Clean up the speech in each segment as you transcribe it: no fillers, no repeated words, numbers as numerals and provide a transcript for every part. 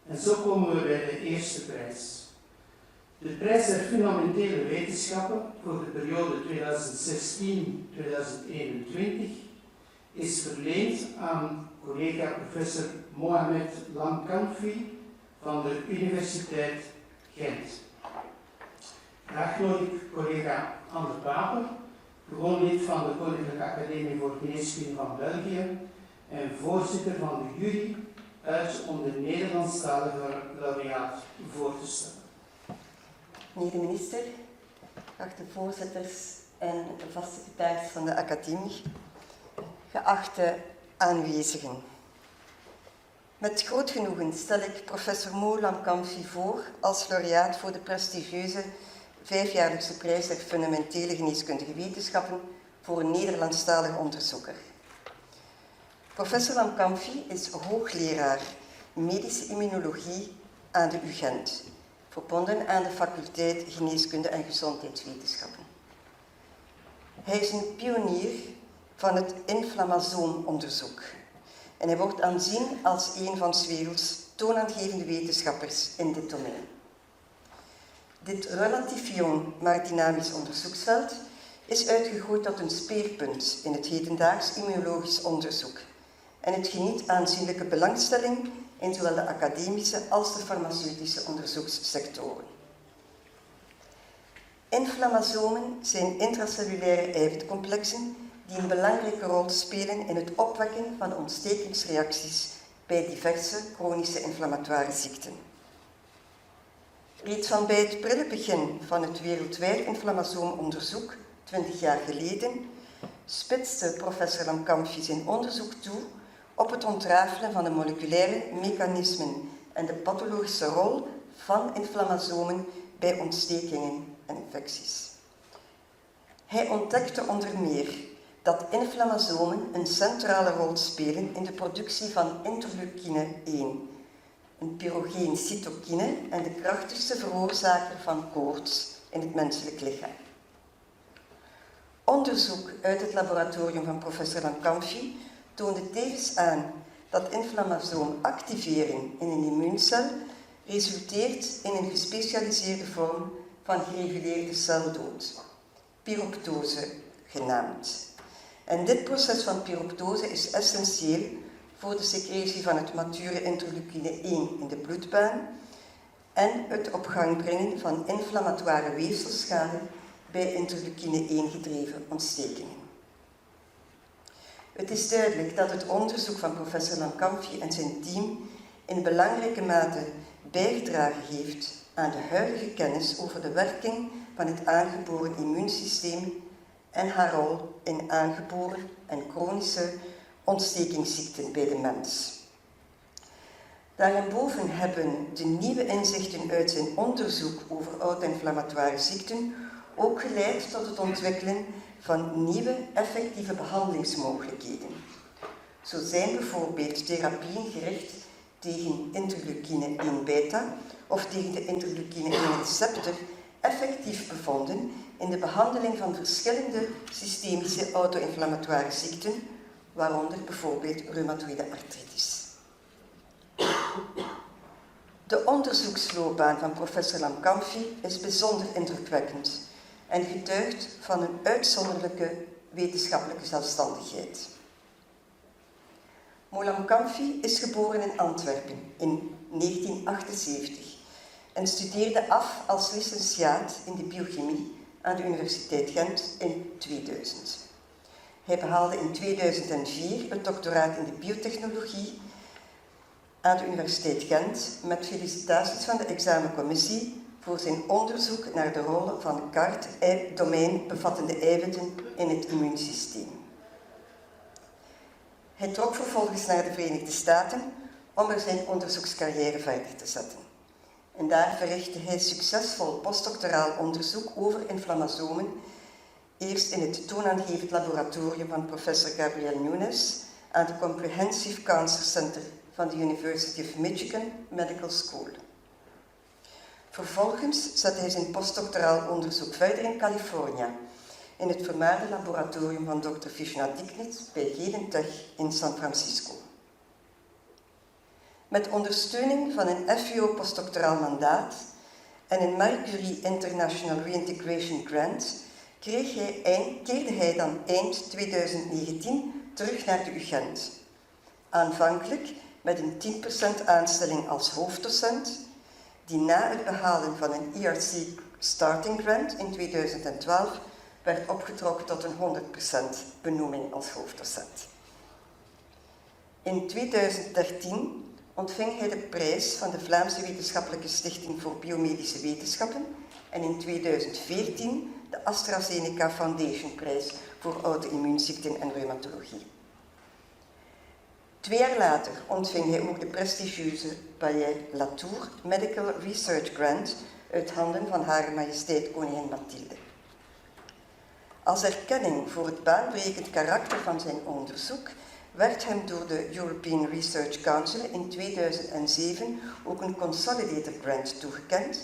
En zo komen we bij de eerste prijs. De Prijs der fundamentele wetenschappen voor de periode 2016-2021 is verleend aan collega Professor Mohamed Lamkanfi van de Universiteit Gent. Graag nodig ik collega Anne De Paepe, gewoon lid van de Koninklijke Academie voor Geneeskundige van België en voorzitter van de jury uit om de Nederlandstalige laureaat voor te stellen. Meneer de minister, geachte voorzitters en de vaste secretaris van de academie, geachte aanwezigen. Met groot genoegen stel ik professor Mo Lamkanfi voor als laureaat voor de prestigieuze Vijfjaarlijkse Prijs der fundamentele geneeskundige wetenschappen voor een Nederlandstalige onderzoeker. Professor Lamkanfi is hoogleraar medische immunologie aan de UGent. Gent, verbonden aan de faculteit Geneeskunde en Gezondheidswetenschappen. Hij is een pionier van het inflammasoom-onderzoek en hij wordt aanzien als een van 's werelds toonaangevende wetenschappers in dit domein. Dit relatief jong, maar dynamisch onderzoeksveld is uitgegroeid tot een speerpunt in het hedendaags immunologisch onderzoek en het geniet aanzienlijke belangstelling in zowel de academische als de farmaceutische onderzoekssectoren. Inflammasomen zijn intracellulaire eiwitcomplexen die een belangrijke rol spelen in het opwekken van ontstekingsreacties bij diverse chronische inflammatoire ziekten. Reeds van bij het prille begin van het wereldwijd inflammasoomonderzoek, 20 jaar geleden, spitste professor Lamkanfi zijn onderzoek toe op het ontrafelen van de moleculaire mechanismen en de pathologische rol van inflammasomen bij ontstekingen en infecties. Hij ontdekte onder meer dat inflammasomen een centrale rol spelen in de productie van interleukine 1, een pyrogeen cytokine en de krachtigste veroorzaker van koorts in het menselijk lichaam. Onderzoek uit het laboratorium van professor Lamkanfi toonde tevens aan dat inflammasoomactivering in een immuuncel resulteert in een gespecialiseerde vorm van gereguleerde celdood, pyroptose genaamd. En dit proces van pyroptose is essentieel voor de secretie van het mature interleukine 1 in de bloedbaan en het op gang brengen van inflammatoire weefselschade bij interleukine 1 gedreven ontstekingen. Het is duidelijk dat het onderzoek van professor Lamkanfi en zijn team in belangrijke mate bijgedragen heeft aan de huidige kennis over de werking van het aangeboren immuunsysteem en haar rol in aangeboren en chronische ontstekingsziekten bij de mens. Daarboven hebben de nieuwe inzichten uit zijn onderzoek over auto-inflammatoire ziekten ook geleid tot het ontwikkelen van nieuwe effectieve behandelingsmogelijkheden. Zo zijn bijvoorbeeld therapieën gericht tegen interleukine 1 beta of tegen de interleukine 1 receptor effectief bevonden in de behandeling van verschillende systemische auto-inflammatoire ziekten, waaronder bijvoorbeeld reumatoïde artritis. De onderzoeksloopbaan van professor Lamkanfi is bijzonder indrukwekkend en getuigt van een uitzonderlijke wetenschappelijke zelfstandigheid. Mo Lamkanfi is geboren in Antwerpen in 1978 en studeerde af als licentiaat in de biochemie aan de Universiteit Gent in 2000. Hij behaalde in 2004 het doctoraat in de biotechnologie aan de Universiteit Gent met felicitaties van de examencommissie voor zijn onderzoek naar de rol van CART-domein bevattende eiwitten in het immuunsysteem. Hij trok vervolgens naar de Verenigde Staten om er zijn onderzoekscarrière verder te zetten. En daar verrichtte hij succesvol postdoctoraal onderzoek over inflammasomen, eerst in het toonaangevend laboratorium van professor Gabriel Nunes aan het Comprehensive Cancer Center van de University of Michigan Medical School. Vervolgens zette hij zijn postdoctoraal onderzoek verder in Californië, in het vermaarde laboratorium van Dr. Vishnu Diknit bij Genentech in San Francisco. Met ondersteuning van een FVO postdoctoraal mandaat en een Marie Curie International Reintegration Grant keerde hij dan eind 2019 terug naar de UGent. Aanvankelijk met een 10% aanstelling als hoofddocent, die na het behalen van een ERC Starting Grant in 2012 werd opgetrokken tot een 100% benoeming als hoofddocent. In 2013 ontving hij de prijs van de Vlaamse Wetenschappelijke Stichting voor Biomedische Wetenschappen en in 2014 de AstraZeneca Foundation Prijs voor auto-immuunziekten en reumatologie. 2 jaar later ontving hij ook de prestigieuze Palais Latour Medical Research Grant uit handen van Hare Majesteit Koningin Mathilde. Als erkenning voor het baanbrekend karakter van zijn onderzoek werd hem door de European Research Council in 2007 ook een Consolidated Grant toegekend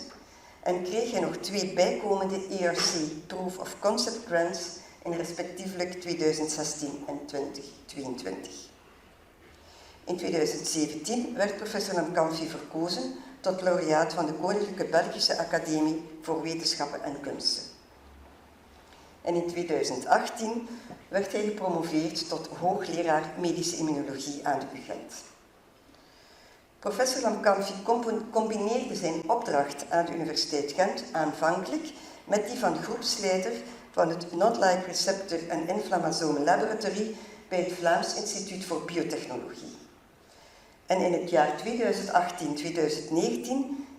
en kreeg hij nog 2 bijkomende ERC Proof of Concept Grants in respectievelijk 2016 en 2022. In 2017 werd professor Lamkanfi verkozen tot laureaat van de Koninklijke Belgische Academie voor Wetenschappen en Kunsten. En in 2018 werd hij gepromoveerd tot hoogleraar medische immunologie aan de UGent. Professor Lamkanfi combineerde zijn opdracht aan de Universiteit Gent aanvankelijk met die van groepsleider van het Not-like Receptor and Inflammasome Laboratory bij het Vlaams Instituut voor Biotechnologie. En in het jaar 2018-2019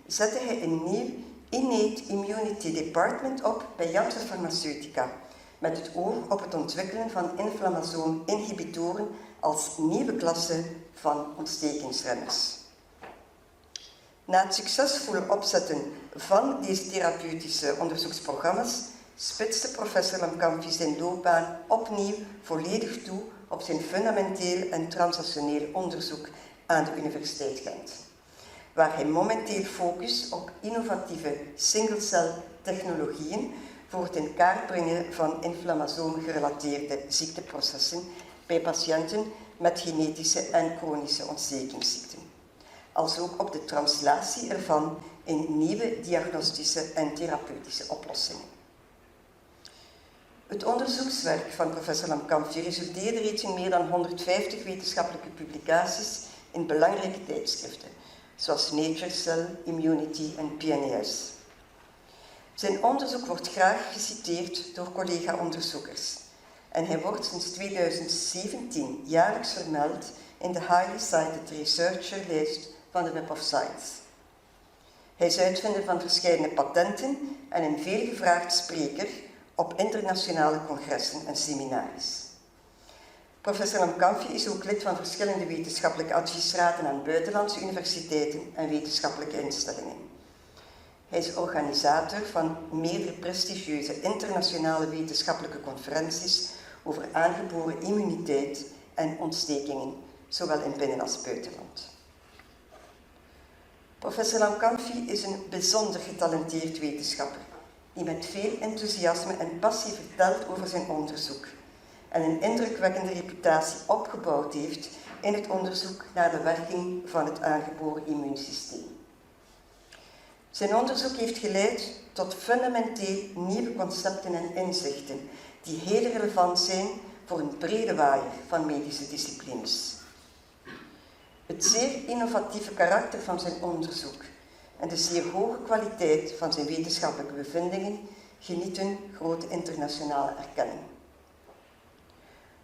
zette hij een nieuw Innate Immunity Department op bij Janssen Pharmaceutica, met het oog op het ontwikkelen van inflammasoom-inhibitoren als nieuwe klasse van ontstekingsremmers. Na het succesvolle opzetten van deze therapeutische onderzoeksprogramma's spitste professor Lamkanfi zijn loopbaan opnieuw volledig toe op zijn fundamenteel en translationeel onderzoek aan de Universiteit Gent, waar hij momenteel focust op innovatieve single-cell technologieën voor het in kaart brengen van inflammasoom-gerelateerde ziekteprocessen bij patiënten met genetische en chronische ontstekingsziekten, alsook op de translatie ervan in nieuwe diagnostische en therapeutische oplossingen. Het onderzoekswerk van professor Lamkanfi resulteerde reeds in meer dan 150 wetenschappelijke publicaties in belangrijke tijdschriften, zoals Nature, Cell, Immunity en PNAS. Zijn onderzoek wordt graag geciteerd door collega-onderzoekers en hij wordt sinds 2017 jaarlijks vermeld in de Highly Cited Researcher-lijst van de Web of Science. Hij is uitvinder van verschillende patenten en een veelgevraagd spreker op internationale congressen en seminaries. Professor Lamkanfi is ook lid van verschillende wetenschappelijke adviesraden aan buitenlandse universiteiten en wetenschappelijke instellingen. Hij is organisator van meerdere prestigieuze internationale wetenschappelijke conferenties over aangeboren immuniteit en ontstekingen, zowel in binnen- als buitenland. Professor Lamkanfi is een bijzonder getalenteerd wetenschapper, die met veel enthousiasme en passie vertelt over zijn onderzoek en een indrukwekkende reputatie opgebouwd heeft in het onderzoek naar de werking van het aangeboren immuunsysteem. Zijn onderzoek heeft geleid tot fundamenteel nieuwe concepten en inzichten die heel relevant zijn voor een brede waaier van medische disciplines. Het zeer innovatieve karakter van zijn onderzoek en de zeer hoge kwaliteit van zijn wetenschappelijke bevindingen genieten grote internationale erkenning.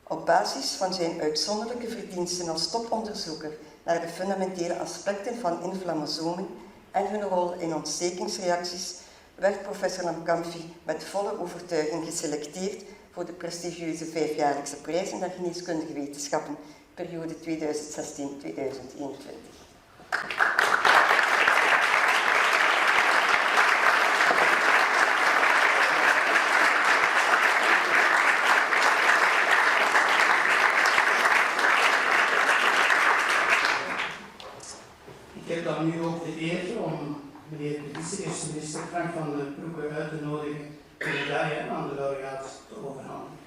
Op basis van zijn uitzonderlijke verdiensten als toponderzoeker naar de fundamentele aspecten van inflammasomen en hun rol in ontstekingsreacties werd professor Lamkanfi met volle overtuiging geselecteerd voor de prestigieuze Vijfjaarlijkse Prijzen der Geneeskundige Wetenschappen, periode 2016-2021. Ik heb dan nu ook de eer om meneer de vice-eerste minister Frank van den Broeke uit te nodigen de medaille aan de laureaat te overhandigen.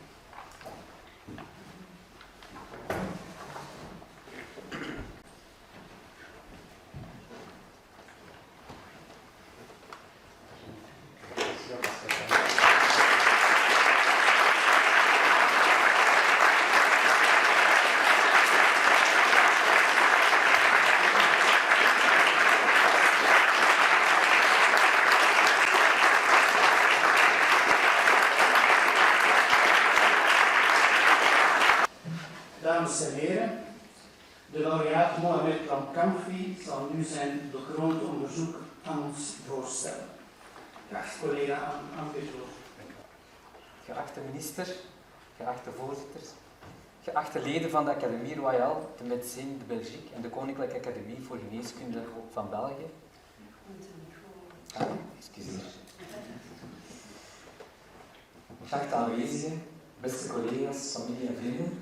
dames en heren. De laureaat Mohamed Lamkanfi zal nu zijn doorgrond onderzoek aan ons voorstellen. Graag collega aan dit woord. Geachte minister, geachte voorzitters, geachte leden van de Académie Royale de Médecine de Belgique en de Koninklijke Academie voor Geneeskunde van België. Excuseer. Geachte aanwezigen, beste collega's, familie en vrienden.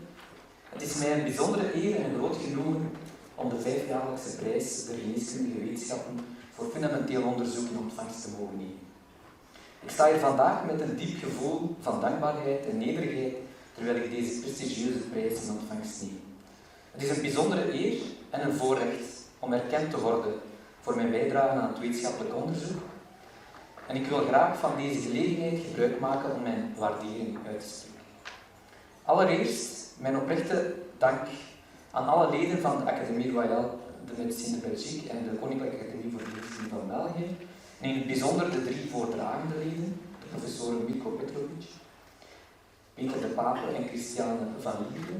Het is mij een bijzondere eer en een groot genoegen om de Vijfjaarlijkse prijs der Geneeskundige Wetenschappen voor fundamenteel onderzoek in ontvangst te mogen nemen. Ik sta hier vandaag met een diep gevoel van dankbaarheid en nederigheid terwijl ik deze prestigieuze prijs in ontvangst neem. Het is een bijzondere eer en een voorrecht om erkend te worden voor mijn bijdrage aan het wetenschappelijk onderzoek. En ik wil graag van deze gelegenheid gebruik maken om mijn waardering uit te spreken. Allereerst mijn oprechte dank aan alle leden van de Académie Royale de Médecine de Belgique en de Koninklijke Academie voor Geneeskunde van België. En in het bijzonder de 3 voordragende leden, de professoren Mirko Petrovic, Mme De Paepe en Christiane van Lieve,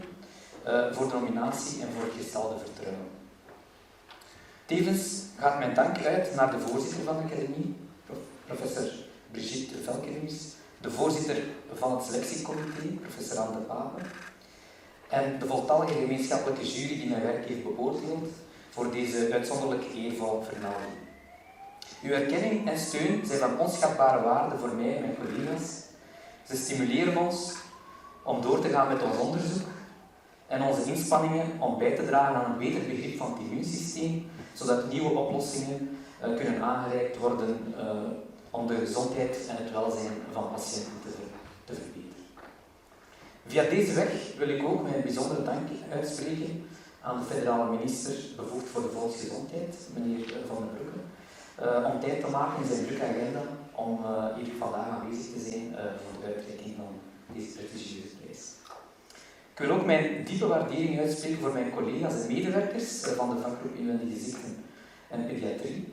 voor de nominatie en voor het gestelde vertrouwen. Tevens gaat mijn dank uit naar de voorzitter van de Academie, professor Brigitte Velkeneers, de voorzitter van het selectiecomité, professor Anne De Paepe, en de voltallige gemeenschappelijke jury die mijn werk heeft beoordeeld voor deze uitzonderlijk eervolle vermelding. Uw erkenning en steun zijn van onschatbare waarde voor mij en mijn collega's. Ze stimuleren ons om door te gaan met ons onderzoek en onze inspanningen om bij te dragen aan een beter begrip van het immuunsysteem, zodat nieuwe oplossingen kunnen aangereikt worden om de gezondheid en het welzijn van patiënten te verbeteren. Via deze weg wil ik ook mijn bijzondere dank uitspreken aan de federale minister bevoegd voor de volksgezondheid, meneer Van den Broeke, om tijd te maken in zijn drukke agenda om hier vandaag aanwezig te zijn voor de uitreiking van deze prestigieuze prijs. Ik wil ook mijn diepe waardering uitspreken voor mijn collega's en medewerkers van de vakgroep Inwendige Ziekten en Pediatrie,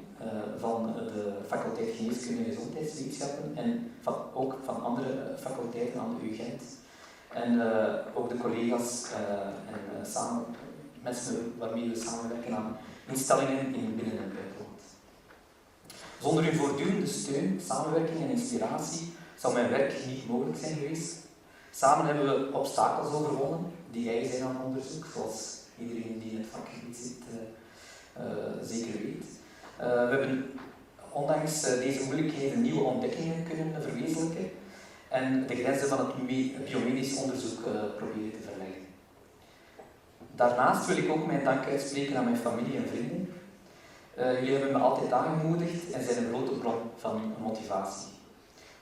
van de faculteit Geneeskunde en Gezondheidswetenschappen en ook van andere faculteiten aan de U Gent. En ook de collega's en mensen waarmee we samenwerken aan instellingen in binnen- en buitenland. Zonder uw voortdurende steun, samenwerking en inspiratie zou mijn werk niet mogelijk zijn geweest. Samen hebben we obstakels overwonnen die eigen zijn aan onderzoek, zoals iedereen die in het vakgebied zit zeker weet. We hebben ondanks deze moeilijkheden nieuwe ontdekkingen kunnen verwezenlijken en de grenzen van het biomedisch onderzoek proberen te verleggen. Daarnaast wil ik ook mijn dank uitspreken aan mijn familie en vrienden. Jullie hebben me altijd aangemoedigd en zijn een grote bron van motivatie.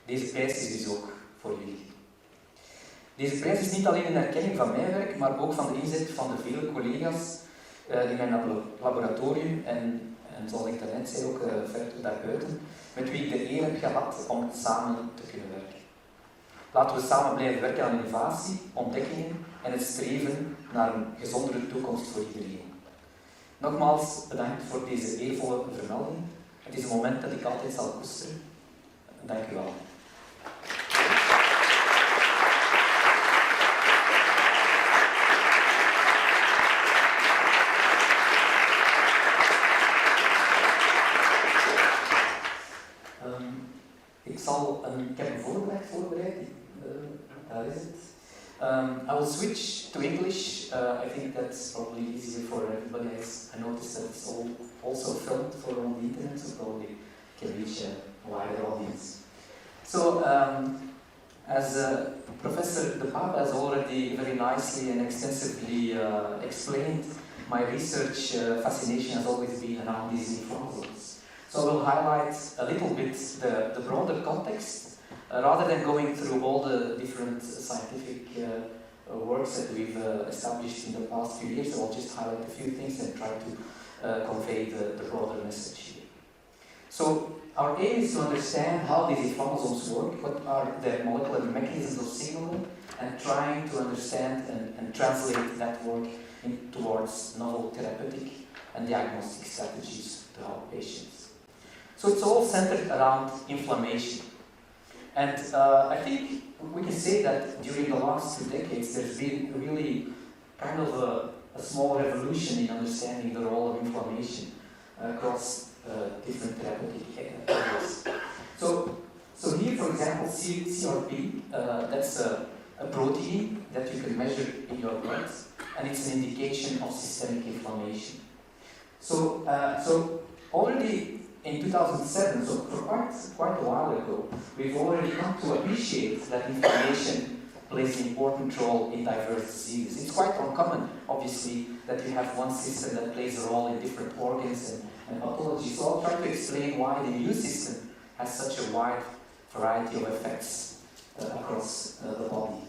Deze prijs is dus ook voor jullie. Deze prijs is niet alleen een erkenning van mijn werk, maar ook van de inzet van de vele collega's in mijn laboratorium en zoals ik daarnet zei, ook verder daarbuiten, met wie ik de eer heb gehad om samen te kunnen werken. Laten we samen blijven werken aan innovatie, ontdekkingen en het streven naar een gezondere toekomst voor iedereen. Nogmaals bedankt voor deze eervolle vermelding. Het is een moment dat ik altijd zal koesteren. Dank u wel. Ik heb een voorbereid. Daar is het. I will switch to English. I think that's probably easier for everybody. I noticed that it's also filmed on the internet, so probably can reach a wider audience. So, as Professor De Paepe has already very nicely and extensively explained, my research fascination has always been around these inflammasomes. So I will highlight a little bit the broader context, rather than going through all the different scientific works that we've established in the past few years. I will just highlight a few things and try to convey the broader message here. So our aim is to understand how these inflammasomes work, what are their molecular mechanisms of signaling, and trying to understand and translate that work towards novel therapeutic and diagnostic strategies to help patients. So it's all centered around inflammation. And I think we can say that during the last 2 decades there's been really kind of a small revolution in understanding the role of inflammation across different therapeutic areas. So here, for example, CRP, that's a protein that you can measure in your blood, and it's an indication of systemic inflammation. So already in 2007, so for quite a while ago, we've already come to appreciate that inflammation plays an important role in diverse diseases. It's quite uncommon, obviously, that you have one system that plays a role in different organs and pathology. So I'll try to explain why the immune system has such a wide variety of effects across the body.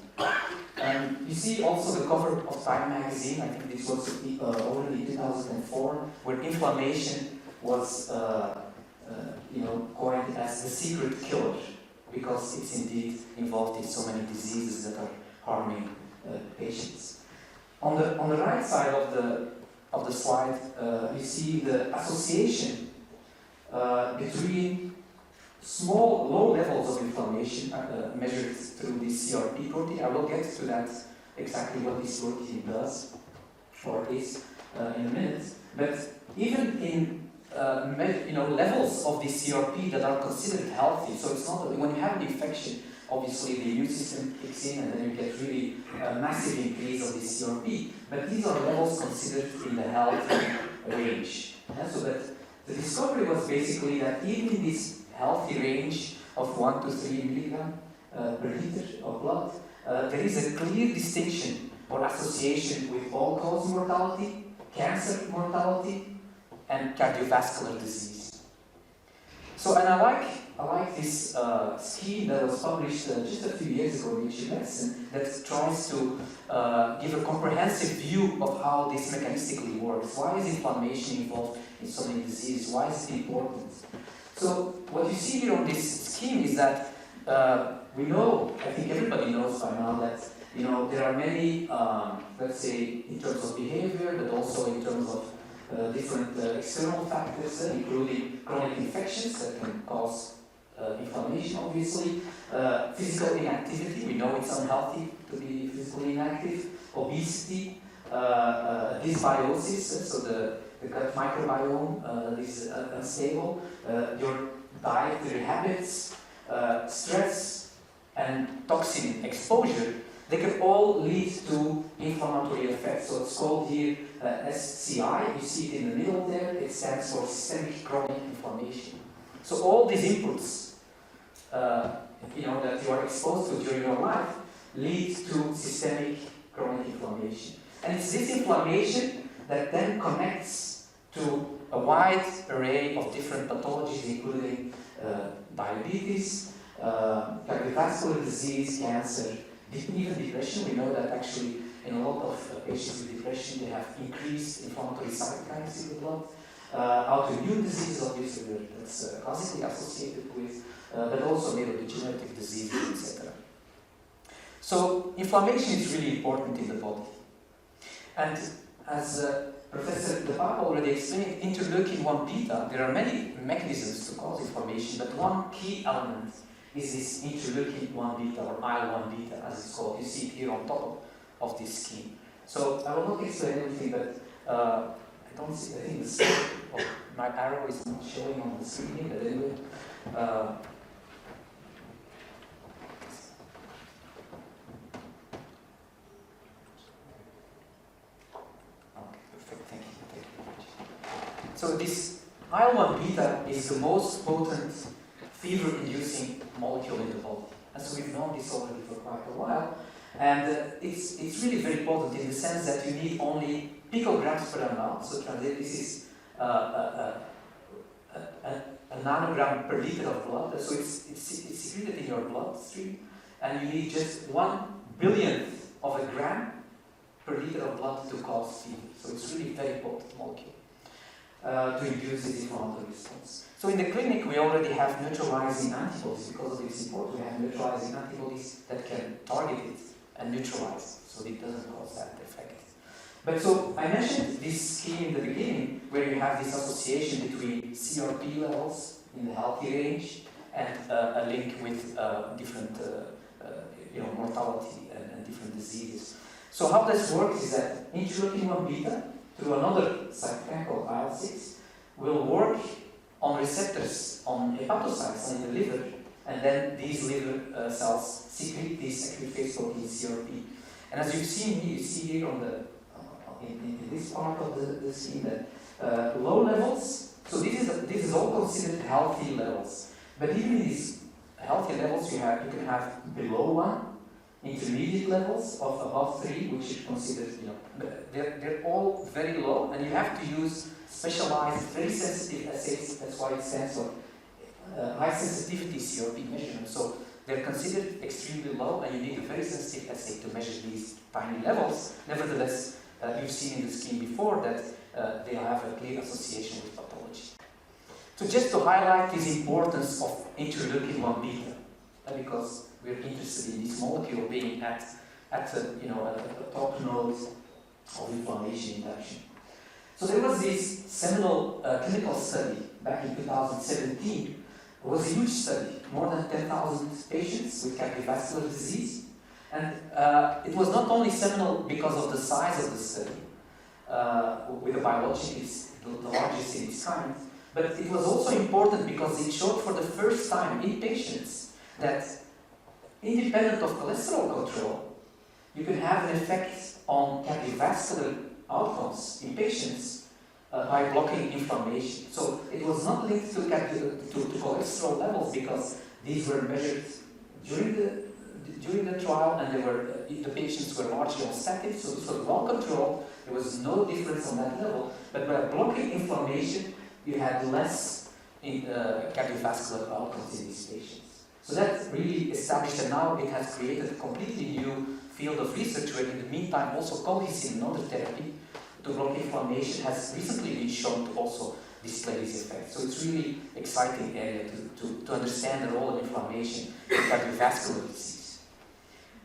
You see also the cover of Time magazine, I think this was already 2004, where inflammation was coined as the secret killer, because it's indeed involved in so many diseases that are harming patients. On the right side of the slide, you see the association between low levels of inflammation measured through this CRP protein. I will get to that, exactly what this protein does or is in a minute. But even in levels of this CRP that are considered healthy, so it's not when you have an infection, obviously the immune system kicks in and then you get really a massive increase of this CRP. But these are levels considered in the healthy range. So that the discovery was basically that even in this healthy range of 1 to 3 milligram per liter of blood, there is a clear distinction or association with all-cause mortality, cancer mortality, and cardiovascular disease. So, and I like this scheme that was published just a few years ago in Nature Medicine that tries to give a comprehensive view of how this mechanistically works. Why is inflammation involved in so many diseases? Why is it important? So what you see here on this scheme is that we know, I think everybody knows by now, that there are many, let's say, in terms of behavior, but also in terms of different external factors, including chronic infections that can cause inflammation, obviously. Physical inactivity, we know it's unhealthy to be physically inactive. Obesity, dysbiosis, so the gut microbiome is unstable. Your dietary habits, stress, and toxin exposure, they can all lead to inflammatory effects. So it's called here SCI. You see it in the middle there. It stands for systemic chronic inflammation. So all these inputs, that you are exposed to during your life, lead to systemic chronic inflammation. And it's this inflammation that then connects to a wide array of different pathologies, including diabetes, cardiovascular disease, cancer, even depression. We know that actually in a lot of patients with depression, they have increased inflammatory cytokines in the blood. Autoimmune diseases, obviously, that's classically associated with, but also neurodegenerative diseases, etc. So inflammation is really important in the body. And as Professor De Paepe already explained, interleukin-1 beta, there are many mechanisms to cause inflammation, but one key element is this interleukin-1 beta, or IL-1 beta, as it's called. You see it here on top of this scheme. So I will not explain everything, but I don't see, I think the scope of my arrow is not showing on the screen, but anyway. So this IL-1 beta is the most potent fever-inducing molecule in the body. And so we've known this already for quite a while. And it's really very potent in the sense that you need only picograms per ml. So this is a nanogram per liter of blood. So it's secreted in your bloodstream. And you need just 1/1000th of a gram per liter of blood to cause fever. So it's really a very potent molecule. To induce this inflammatory response. So in the clinic, we already have neutralizing antibodies. Because of its importance, we have neutralizing antibodies that can target it and neutralize, so it doesn't cause that effect. But so I mentioned this scheme in the beginning, where you have this association between CRP levels in the healthy range and a link with different mortality and different diseases. So how this works is that interleukin-1 beta, through another cytokine called IL-6, will work on receptors on hepatocytes in the liver, and then these liver cells secrete this acute phase protein CRP. And as you've seen here, you see here on the in this part of the scene that low levels. So this is all considered healthy levels. But even in these healthy levels, you can have below 1, intermediate levels of above 3, which is considered, they're all very low, and you have to use specialized, very sensitive assays. That's why it stands for high sensitivity CRP measurement. So they're considered extremely low, and you need a very sensitive assay to measure these tiny levels. Nevertheless, you've seen in the scheme before that they have a clear association with pathology. So just to highlight this importance of interleukin-1 beta, because we're interested in this molecule being at a top node of inflammation induction. So there was this seminal clinical study back in 2017. It was a huge study, more than 10,000 patients with cardiovascular disease. And it was not only seminal because of the size of the study, with a biologic, it's the largest in its kind, but it was also important because it showed for the first time in patients that independent of cholesterol control, you can have an effect on cardiovascular outcomes in patients by blocking inflammation. So it was not linked to cholesterol levels because these were measured during the trial, and the patients were largely on statins, so this was well controlled. There was no difference on that level. But by blocking inflammation, you had less cardiovascular outcomes in these patients. So that really established, and now it has created a completely new field of research where in the meantime also colchicine, another therapy to block inflammation, has recently been shown to also display this effect. So it's really exciting area to understand the role of inflammation in cardiovascular disease.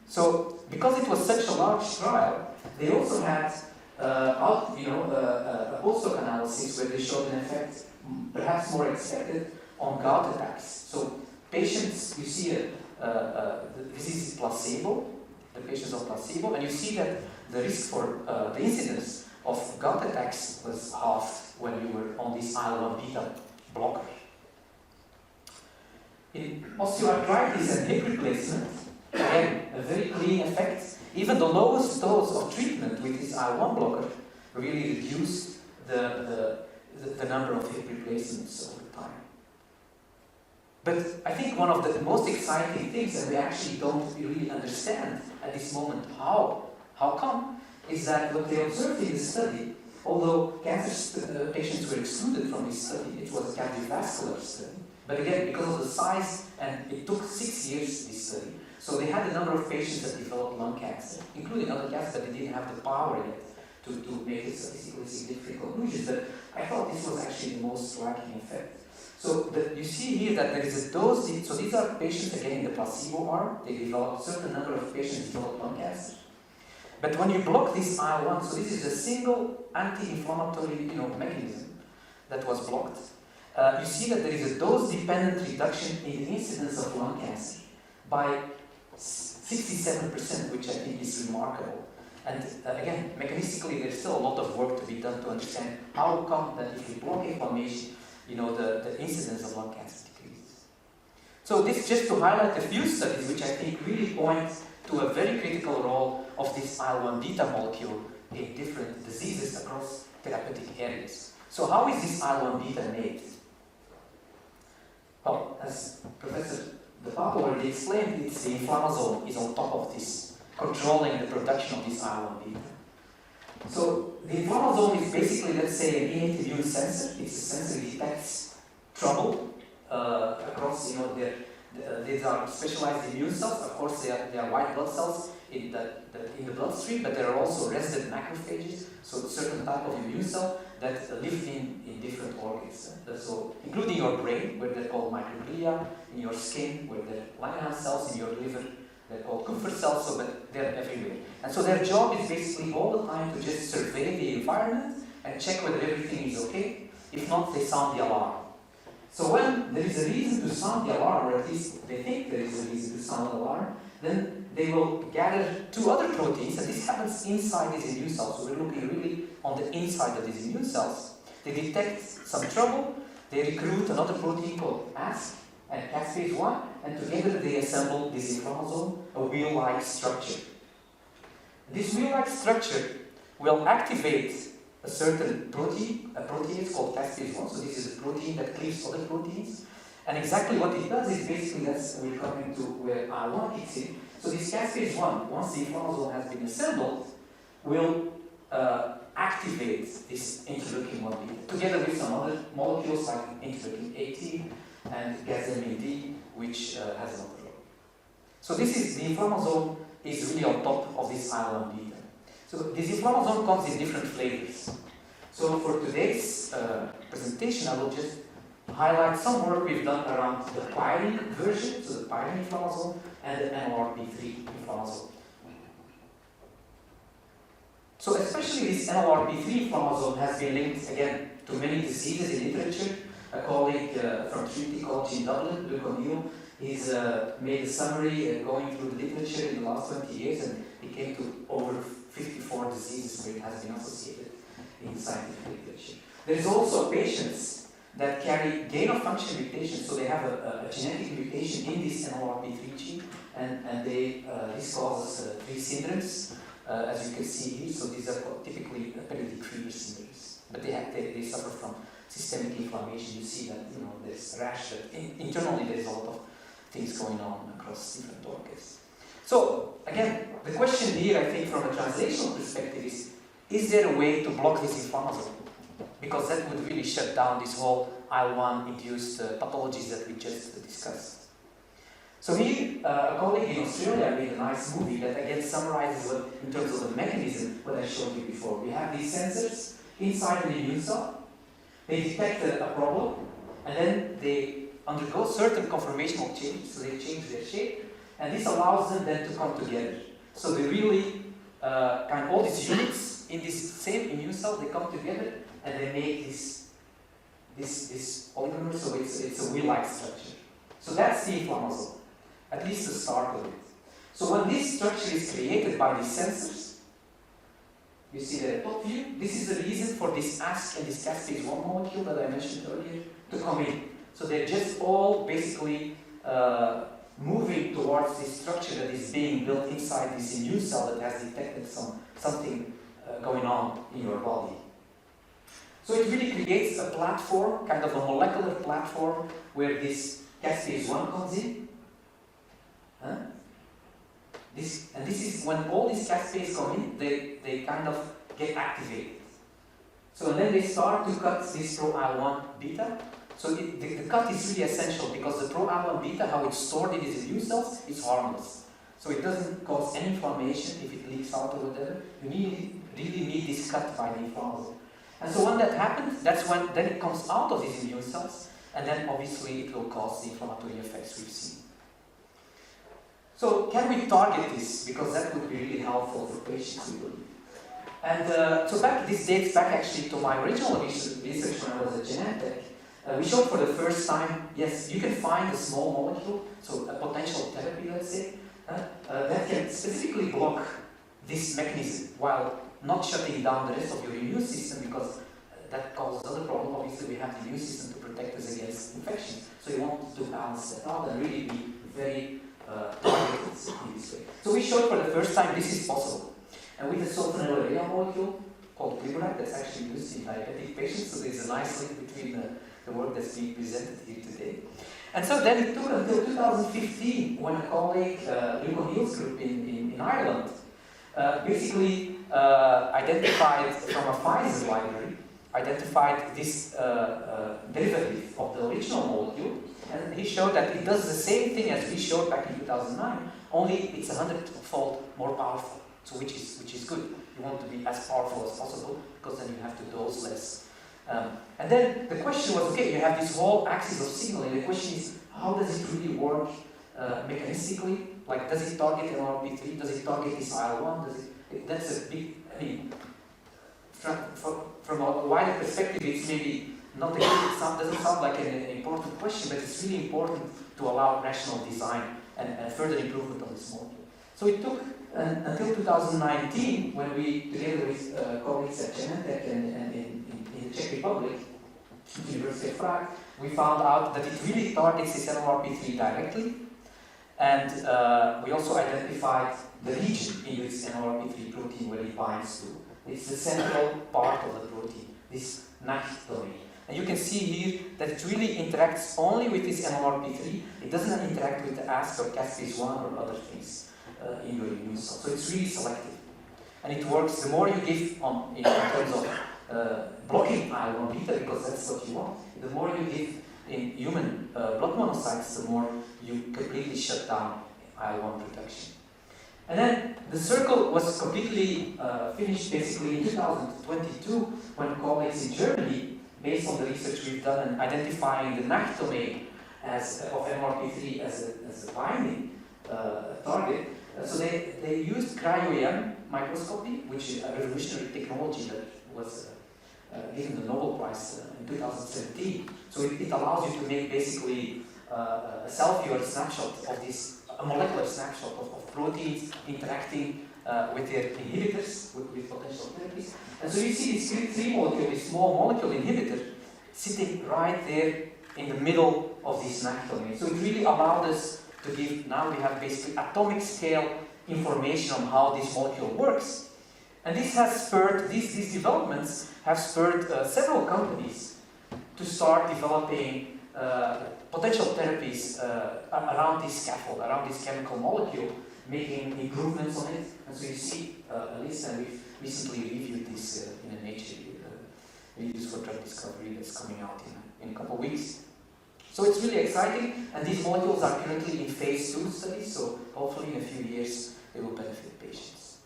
So because it was such a large trial, they also had a postdoc analysis where they showed an effect, perhaps more expected, on gout attacks. So patients, you see this is placebo, the patients are placebo, and you see that the risk for the incidence of gout attacks was halved when you were on this IL-1 beta blocker. In osteoarthritis and hip replacement, again, a very clean effect. Even the lowest dose of treatment with this IL-1 blocker really reduced the number of hip replacements over time. But I think one of the most exciting things, and we actually don't really understand at this moment how come, is that what they observed in the study, although cancer patients were excluded from this study, it was a cardiovascular study. But again, because of the size, and it took 6 years, this study, so they had a number of patients that developed lung cancer, including other cancers, but they didn't have the power yet to make a statistically significant conclusion. But I thought this was actually the most striking effect. So you see here that there is a dose, so these are patients again in the placebo arm, they developed, a certain number of patients developed lung cancer. But when you block this IL-1, so this is a single anti-inflammatory mechanism that was blocked, you see that there is a dose-dependent reduction in the incidence of lung cancer by 67%, which I think is remarkable. And again, mechanistically, there's still a lot of work to be done to understand how come that if you block inflammation, the incidence of lung cancer decreases. So this is just to highlight a few studies which I think really point to a very critical role of this IL-1 beta molecule in different diseases across therapeutic areas. So how is this IL-1 beta made? Well, as Professor De Paepe already explained, it's the inflammasome is on top of this, controlling the production of this IL-1 beta. So the inflammasome is basically, let's say, an innate immune sensor. It's a sensor that detects trouble across, these are specialized immune cells. Of course, they are white blood cells in the bloodstream, but there are also resident macrophages, so a certain type of immune cell that live in different organs. So, including your brain, where they're called microglia, in your skin, where they're Langerhans cells, in your liver, they're called Kupffer cells, so but they're everywhere. And so their job is basically all the time to just survey the environment and check whether everything is okay. If not, they sound the alarm. So when there is a reason to sound the alarm, or at least they think there is a reason to sound the alarm, then they will gather two other proteins, and this happens inside these immune cells. So we're looking really on the inside of these immune cells. They detect some trouble, they recruit another protein called ASC and caspase-1, and together they assemble this inflammasome, a wheel-like structure. This wheel-like structure will activate a certain protein, a protease called caspase-1. So this is a protein that cleaves other proteins. And exactly what it does is basically, that's we're coming to where I1 kicks in. So this caspase-1, once the inflammasome has been assembled, will activate this interleukin-1 beta, together with some other molecules like interleukin-18 and gazelle D, which has another role. So this is, the inflammasome is really on top of this I1 beta. So this inflammasome comes in different flavors. So for today's presentation, I will just highlight some work we've done around the pyrine version, so the pyrine inflammasome, and the NLRP3 inflammasome. So especially this NLRP3 inflammasome has been linked again to many diseases in literature. A colleague from Trinity College in Dublin, Luke O'Neill, he's made a summary going through the literature in the last 20 years, and he came to over 54 diseases where it has been associated in scientific literature. There's also patients that carry gain-of-function mutations, so they have a genetic mutation in this NLRP3 gene, and this causes three syndromes, as you can see here. So these are typically periodic fever syndromes, but they suffer from systemic inflammation. You see that there's rash, that internally there's a lot of things going on across different organs. So again, the question here, I think, from a translational perspective is there a way to block this inflammasome? Because that would really shut down this whole IL-1-induced pathologies that we just discussed. So here, a colleague in Australia made a nice movie that again summarizes what, in terms of the mechanism, what I showed you before. We have these sensors inside an immune cell. They detect a problem, and then they undergo certain conformational changes, so they change their shape, and this allows them then to come together. So they really, all these units in this same immune cell, they come together and they make this oligomer, so it's a wheel-like structure. So that's the inflammasome, at least the start of it. So when this structure is created by these sensors, you see the top view, this is the reason for this ASC and this caspase-1 molecule that I mentioned earlier to come in. So they're just all basically moving towards this structure that is being built inside this immune cell that has detected something going on in your body. So it really creates a platform, kind of a molecular platform, where this caspase-1 comes in. This is when all these cascades come in, they kind of get activated. So then they start to cut this pro-IL-1 beta. So the cut is really essential because the pro-IL-1 beta, how it's stored in these immune cells, is harmless. So it doesn't cause any inflammation if it leaks out or whatever. You really need this cut by the inflammasome. And so when that happens, that's when then it comes out of these immune cells, and then obviously it will cause the inflammatory effects we've seen. So can we target this? Because that would be really helpful for patients, we believe. And so this dates back actually to my original research when I was at Genentech. We showed for the first time, yes, you can find a small molecule, so a potential therapy, let's say, that can specifically block this mechanism while not shutting down the rest of your immune system, because that causes other problems. Obviously, we have the immune system to protect us against infection. So you want to balance that out and really be very targeted in this way. So we showed for the first time this is possible. And with a solennelle molecule called Prijsuitreiking, that's actually used in diabetic patients, so there's a nice link between the work that's being presented here today. And so then it took until 2015 when a colleague, Luke O'Neill's group in Ireland, basically identified from a Pfizer library, identified this derivative of the original molecule, and he showed that it does the same thing as we showed back in 2009, only it's 100-fold more powerful, so which is good. You want to be as powerful as possible, because then you have to dose less. And then the question was, okay, you have this whole axis of signaling. The question is, how does it really work mechanistically? Like, does it target NLRP3? Does it target this IL-1? That's a big, from a wider perspective, it's maybe not a good, doesn't sound like an important question, but it's really important to allow rational design and further improvement of this molecule. So it took until 2019, when we, together with colleagues at Genentech and in the Czech Republic, University of Prague, we found out that it really targets this NLRP3 directly, and we also identified the region in which NLRP3 protein where it binds to. It's the central part of the protein, this NACH domain. And you can see here that it really interacts only with this NLRP3. It doesn't interact with the ASP or caspase-1 or other things in your immune cell. So it's really selective. And it works, the more you give in terms of blocking IL-1 beta, because that's what you want, the more you give in human blood monocytes, the more you completely shut down IL-1 production. And then the circle was completely finished basically in 2022 when colleagues in Germany, based on the research we've done and identifying the NACH domain of NLRP3 as a binding target, so they used cryo-EM microscopy, which is a revolutionary technology that was given the Nobel Prize in 2017. So it allows you to make basically a cell-viewer snapshot of this, a molecular snapshot of proteins interacting with their inhibitors, with potential therapies. And so you see this 3 molecule, this small molecule inhibitor, sitting right there in the middle of this NACH domain. So it really allowed us to give, now we have basically atomic scale information on how this molecule works. And this has spurred, these developments have spurred several companies to start developing potential therapies around this scaffold, around this chemical molecule, making improvements on it. And so you see a list, and we've recently reviewed this in a Nature Reviews for Drug Discovery that's coming out in a couple of weeks. So it's really exciting, and these molecules are currently in phase 2 studies, so hopefully in a few years they will benefit patients.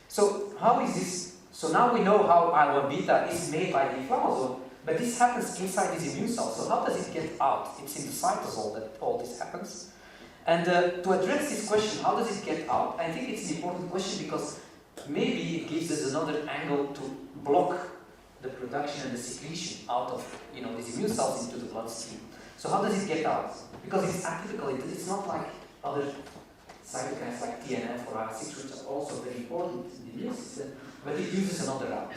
So how is this? So now we know how IL-1 beta is made by the inflammasome, but this happens inside these immune cells. So how does it get out? It's in the cytosol that all this happens. And to address this question, how does it get out? I think it's an important question because maybe it gives us another angle to block the production and the secretion out of these immune cells into the bloodstream. So how does it get out? Because it's atypical, it's not like other cytokines like TNF or IL-6, which are also very important in the immune system, but it uses another route.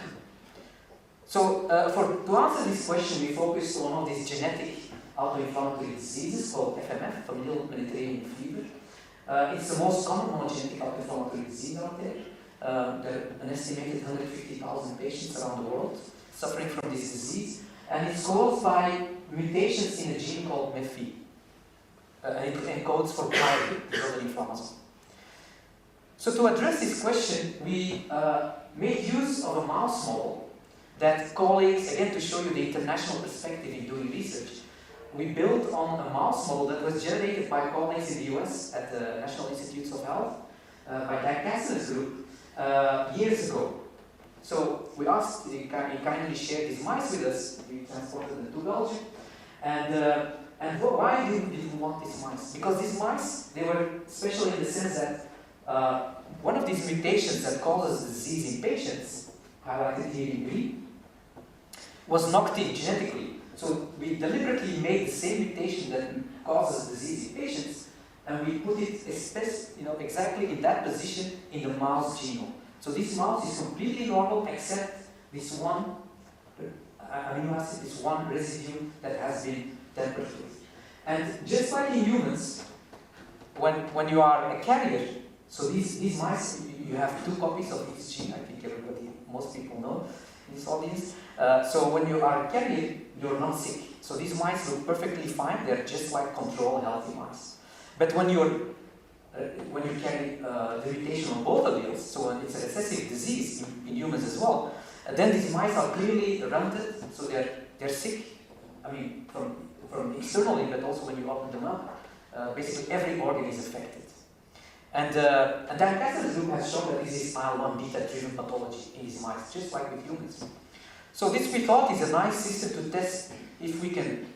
So to answer this question, we focused on one of these genetic autoinflammatory diseases called FMF, Familial Mediterranean Fever. It's the most common monogenic autoinflammatory disease out there. There are an estimated 150,000 patients around the world suffering from this disease, and it's caused by mutations in a gene called MEF. It encodes for Prijzen, the other inflammasome. So to address this question, we made use of a mouse model that colleagues, again to show you the international perspective in doing research, we built on a mouse model that was generated by colleagues in the US at the National Institutes of Health, by Diagnostic group, years ago. So we asked, he kindly shared these mice with us, we transported them to Belgium, and why did we want these mice? Because these mice, they were special in the sense that one of these mutations that causes disease in patients, highlighted here in green, was knocked in genetically. So we deliberately made the same mutation that causes disease in patients, and we put it exactly in that position in the mouse genome. So this mouse is completely normal except this one amino acid, this one residue that has been tampered with. And just like in humans, when you are a carrier, so these mice, you have 2 copies of each gene. I think most people know in this audience. So when you are a carrier, you're not sick. So these mice look perfectly fine. They're just like control healthy mice. But when you carry the mutation on both alleles, so when it's a recessive disease in humans as well, then these mice are clearly rented, so they're sick. I mean, from externally, but also when you open them up, basically every organ is affected. And Diagnostic group has shown that this is IL-1 beta-driven pathology in these mice, just like with humans. So this we thought is a nice system to test if we can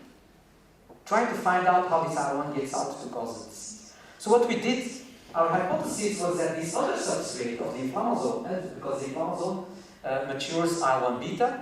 try to find out how this IL-1 gets out to cause the disease. So what we did, our hypothesis was that this other substrate of the inflammasome, because the inflammasome matures IL-1 beta,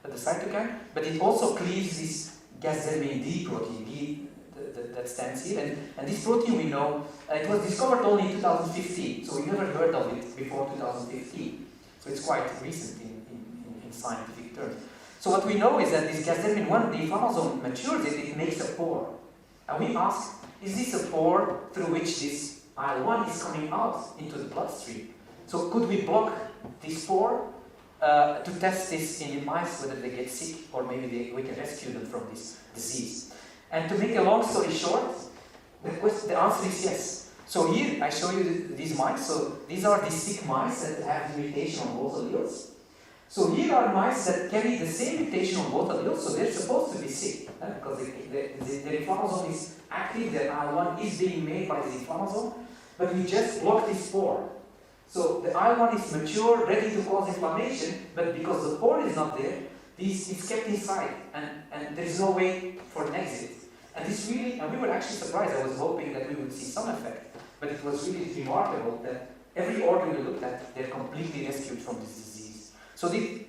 the cytokine, but it also cleaves this Gas-dermine D protein, the that stands here. And this protein we know, it was discovered only in 2015, so we never heard of it before 2015. So it's quite recent in scientific terms. So what we know is that this gasdermin, when the inflammasome matures it makes a pore. And we ask, is this a pore through which this IL-1 is coming out into the bloodstream? So could we block this pore to test this in the mice, whether they get sick or maybe we can rescue them from this disease? And to make a long story short, the answer is yes. So here I show you these mice. So these are the sick mice that have the mutation on both alleles. So here are mice that carry the same mutation on both alleles, so they're supposed to be sick, because the inflammasome is active, the IL-1 is being made by the inflammasome, but we just block this pore. So the IL-1 is mature, ready to cause inflammation, but because the pore is not there, it's kept inside, and there is no way for an exit. And this really, and we were actually surprised. I was hoping that we would see some effect, but it was really remarkable that every organ we looked at, they're completely rescued from this disease. So it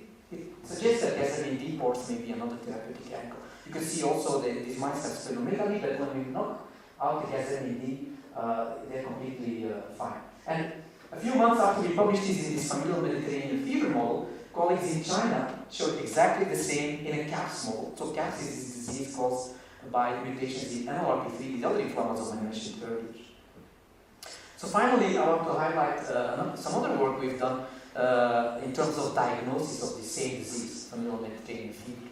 suggests that gasdermin D pores may be another therapeutic angle. You can see also that these mice have splenomegaly, but when we knock out the gasdermin D, they're completely fine. And a few months after we published this in this Familial Mediterranean Fever model, colleagues in China showed exactly the same in a CAPS model. So CAPS is this disease caused by mutations in NLRP3, the other inflammasome I mentioned earlier. So finally, I want to highlight some other work we've done in terms of diagnosis of the same disease, familial Mediterranean fever.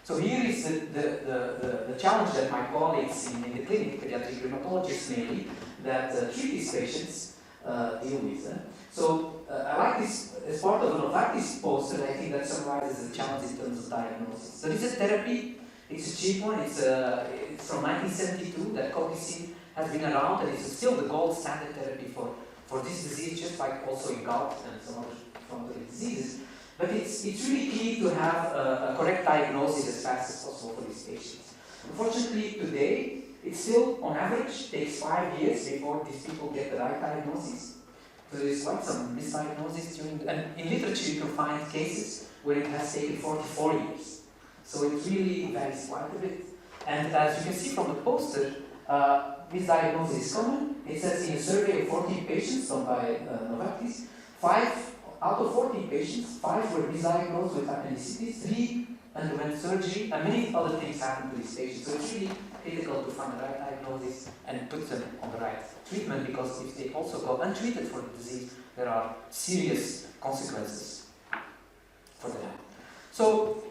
So here is the challenge that my colleagues in the clinic, pediatric rheumatologists mainly, that treat these patients deal with. So I like this as part of an Novartis poster. I think that summarizes the challenge in terms of diagnosis. So this is therapy. It's a cheap one. It's from 1972 that colchicine has been around, and it's still the gold standard therapy for this disease, just like also in gout and some other inflammatory diseases. But it's really key to have a correct diagnosis as fast as possible for these patients. Unfortunately, today, it still, on average, takes 5 years before these people get the right diagnosis. So there's quite some misdiagnosis and in literature you can find cases where it has taken 44 years. So it really varies quite a bit. And as you can see from the poster, misdiagnosis is common. It says in a survey of 14 patients done by Novartis, 5 out of 14 patients, 5 were misdiagnosed with appendicitis, 3 underwent surgery, and many other things happened to these patients. So it's really critical to find the right diagnosis and put them on the right treatment, because if they also go untreated for the disease, there are serious consequences for them. So,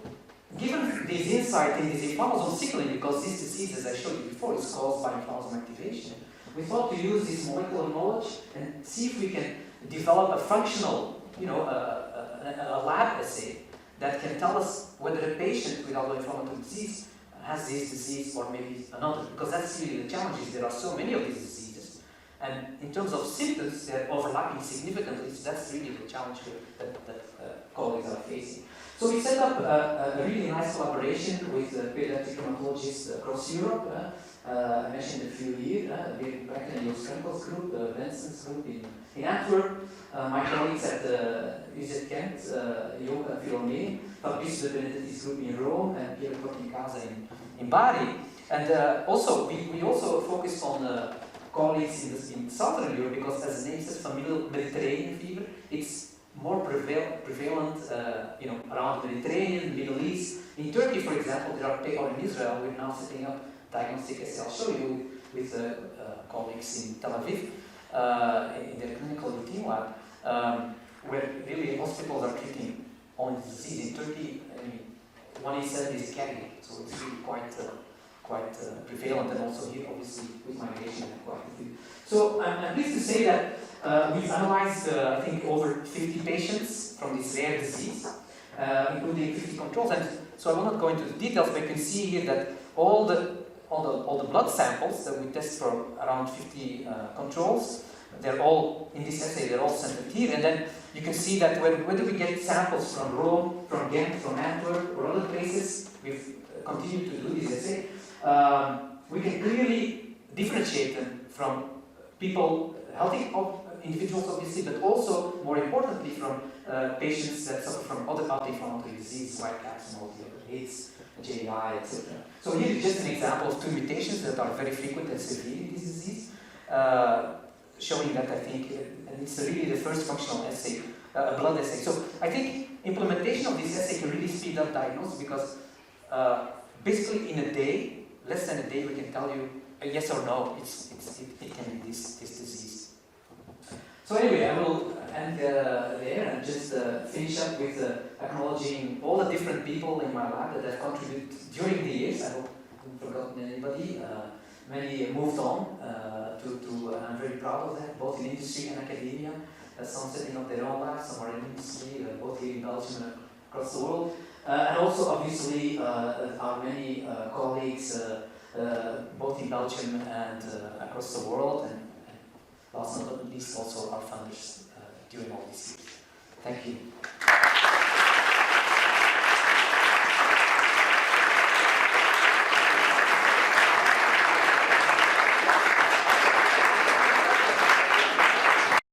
given this insight in this inflammasome signaling, because this disease, as I showed you before, is caused by inflammasome activation, we thought to use this molecular knowledge and see if we can develop a functional, a lab assay that can tell us whether a patient with autoinflammatory disease has this disease or maybe another, because that's really the challenge. Is there are so many of these diseases, and in terms of symptoms, they're overlapping significantly. So that's really the challenge that colleagues are facing. So we set up a really nice collaboration with pediatric rheumatologists across Europe. I mentioned a few here, Louréat du Prix and Jos Krenkel's group, Vincent's group in Antwerp, my colleagues at Universiteit Gent, Joke and Filomé, Fabrice de Benedetti's group in Rome, and Piero Portincasa in Bari. And also, we also focused on colleagues in Southern Europe, because as the name says, familial Mediterranean fever, it's more prevalent around the Mediterranean, the Middle East. In Turkey, for example, or in Israel, we're now setting up diagnostic assay. I'll show you with colleagues in Tel Aviv in their clinical routine lab, where really hospitals are treating only the disease. In Turkey, 1 in 7 is carrying, so it's really quite prevalent, and also here, obviously, with migration, quite a few. So I'm pleased to say that we've analyzed, I think, over 50 patients from this rare disease, including 50 controls. And so I will not go into the details, but you can see here that all the blood samples that we test from around 50 controls, they're all, in this assay, they're all centered here. And then you can see that whether we get samples from Rome, from Ghent, from Antwerp, or other places, we've continued to do this assay, we can clearly differentiate them from people, healthy individuals, obviously, but also, more importantly, from patients that suffer from other autoinflammatory diseases, like cancer, AIDS, JI, etc. So here is just an example of 2 mutations that are very frequent and severe in this disease, showing that I think it's really the first functional assay, a blood assay. So I think implementation of this assay can really speed up diagnosis because basically in a day, less than a day, we can tell you yes or no, it can be this disease. So anyway, I will end there and just finish up with acknowledging all the different people in my lab that have contributed during the years. I hope I haven't forgotten anybody. Many moved on I'm very proud of that, both in industry and academia. Some setting up their own labs, some are in industry, both here in Belgium and across the world. And also, obviously, our many colleagues, both in Belgium and across the world, and last but not least, also our founders during all these years. Thank you.